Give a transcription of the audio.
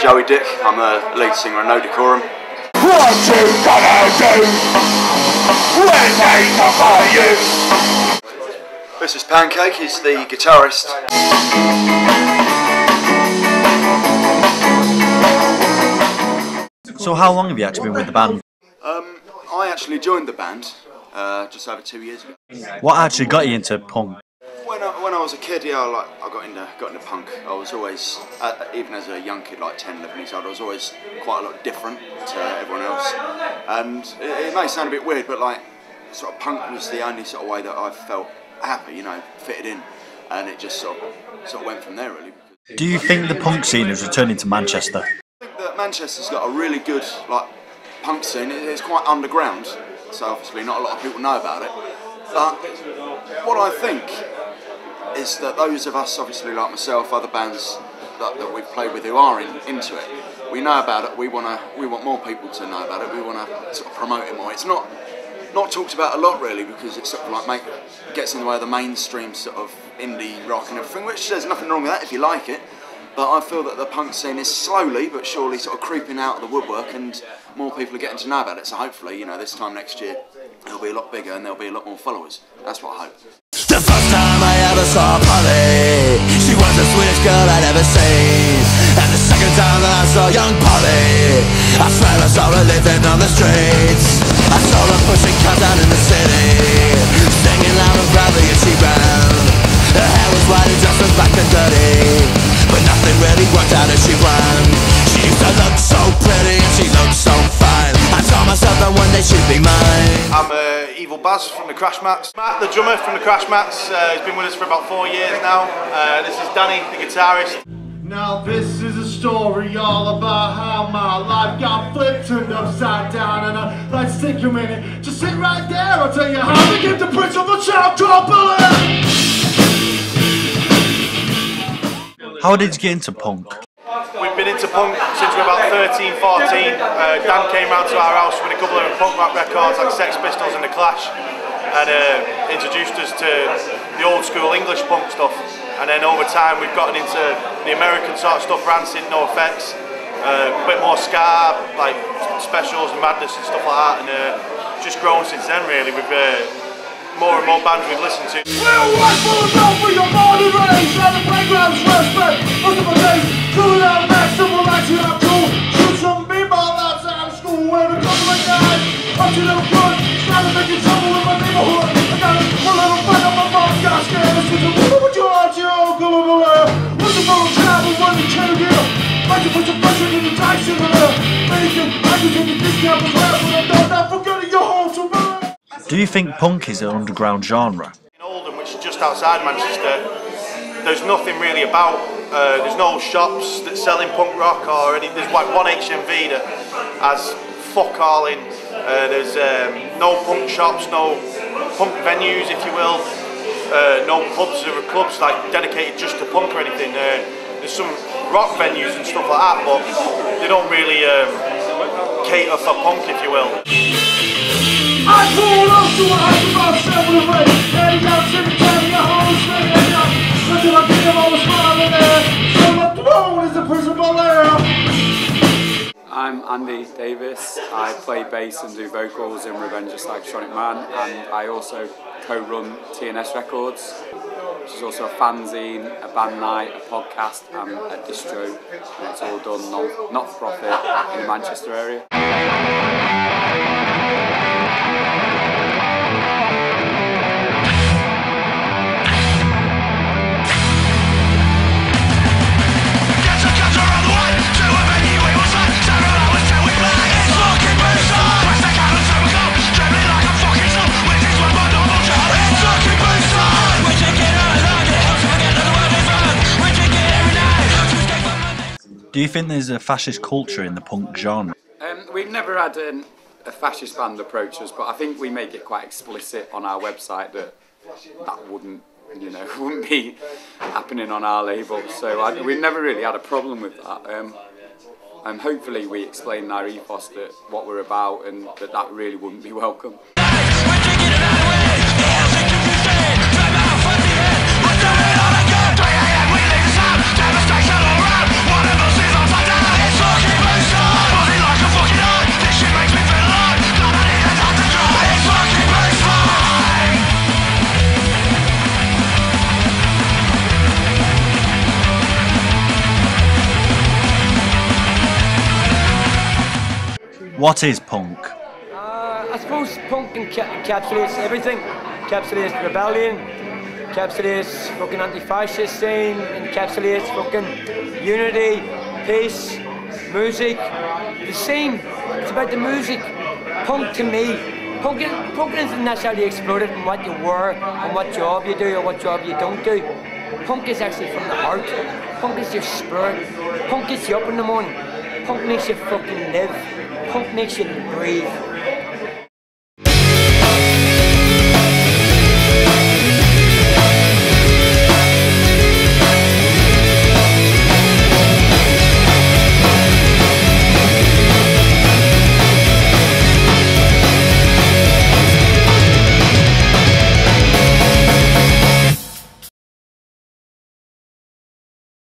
Joey Dick. I'm the lead singer of No Decorum. What you gonna do when they cover you? This is Pancake, he's the guitarist. So how long have you actually been with the band? I actually joined the band just over 2 years ago. What actually got you into punk? When I was a kid, yeah, I got into punk. I was always, even as a young kid, like 10, 11 years old, I was always quite a lot different to everyone else. And it may sound a bit weird, but like, sort of punk was the only sort of way that I felt happy, you know, fitted in. And it just sort of went from there, really. Do you think the punk scene is returning to Manchester? I think that Manchester's got a really good, like, punk scene. It's quite underground, so obviously not a lot of people know about it. But what I think is that those of us, obviously like myself, other bands that we've played with who are into it, we know about it. We want more people to know about it. We want to sort of promote it more. It's not talked about a lot really, because it's sort of like gets in the way of the mainstream sort of indie rock and everything. Which there's nothing wrong with that if you like it. But I feel that the punk scene is slowly but surely sort of creeping out of the woodwork, and more people are getting to know about it. So hopefully, you know, this time next year it'll be a lot bigger and there'll be a lot more followers. That's what I hope. The first time I ever saw Polly, she was the sweetest girl I'd ever seen. And the second time that I saw young Polly, I swear I saw her living on the streets. I saw her pushing cars out in the city, singing loud and proudly as she ran. Her hair was white and dress was black and dirty, but nothing really worked out as she planned. She used to look so pretty and she looked so fine. I told myself that one day she'd be mine. I'm Evil Baz from the Crash Mats. Matt, the drummer from the Crash Mats, has been with us for about 4 years now. This is Danny, the guitarist. Now this is a story all about how my life got flipped, turned upside down, and I'd like to take a minute, just sit right there, I'll tell you how to get the prince of the child company. How did you get into punk? We've been into punk since we were about 13, 14. Dan came round to our house with a couple of punk rock records like Sex Pistols and The Clash, and introduced us to the old school English punk stuff. And then over time we've gotten into the American sort of stuff, Rancid, No Effects, a bit more ska, like Specials and Madness and stuff like that, and just grown since then really. We've more and more bands we've listened to. Little white full of love for your morning race, and the playground's respect, multiple days, cooling out next, civil rights, you're not cool. Shoot some b-ball outside of school, where a couple of guys, up to little good, started making trouble in my neighborhood. I got a little fight on my mom, got scared, this was a what you want, your uncle over there. Looking for a job and running can't get up. Like to put some pressure in the dice in there. Making, I can take the discount was last, but I'm not forgetting your home to run. Do you think punk is an underground genre? In Oldham, which is just outside Manchester, there's nothing really about, there's no shops that selling punk rock or any, there's like one HMV that has fuck all in, there's no punk shops, no punk venues if you will, no pubs or clubs like dedicated just to punk or anything. There's some rock venues and stuff like that, but they don't really cater for punk if you will. I pulled up to a house about 7 of 8, heading out to the county, a whole state of young. Until I think I'm always smiling there, so my throne is the principal there. I'm Andy Davis. I play bass and do vocals in Revenge of Psychotronic Man, and I also co-run TNS Records, which is also a fanzine, a band night, a podcast and a distro, and it's all done not-for-profit in the Manchester area. Do you think there's a fascist culture in the punk genre? We've never had a fascist band approach us, but I think we make it quite explicit on our website that wouldn't, you know, wouldn't be happening on our label. So we've never really had a problem with that. Hopefully we explain in our ethos that what we're about and that really wouldn't be welcome. What is punk? I suppose punk encapsulates everything. Encapsulates rebellion, encapsulates fucking anti-fascist scene, encapsulates fucking unity, peace, music, the scene. It's about the music. Punk to me, punk isn't necessarily exploded in what you wear and what job you do or what job you don't do. Punk is actually from the heart. Punk is your spirit. Punk gets you up in the morning. Punk makes you fucking live. Punk makes you breathe.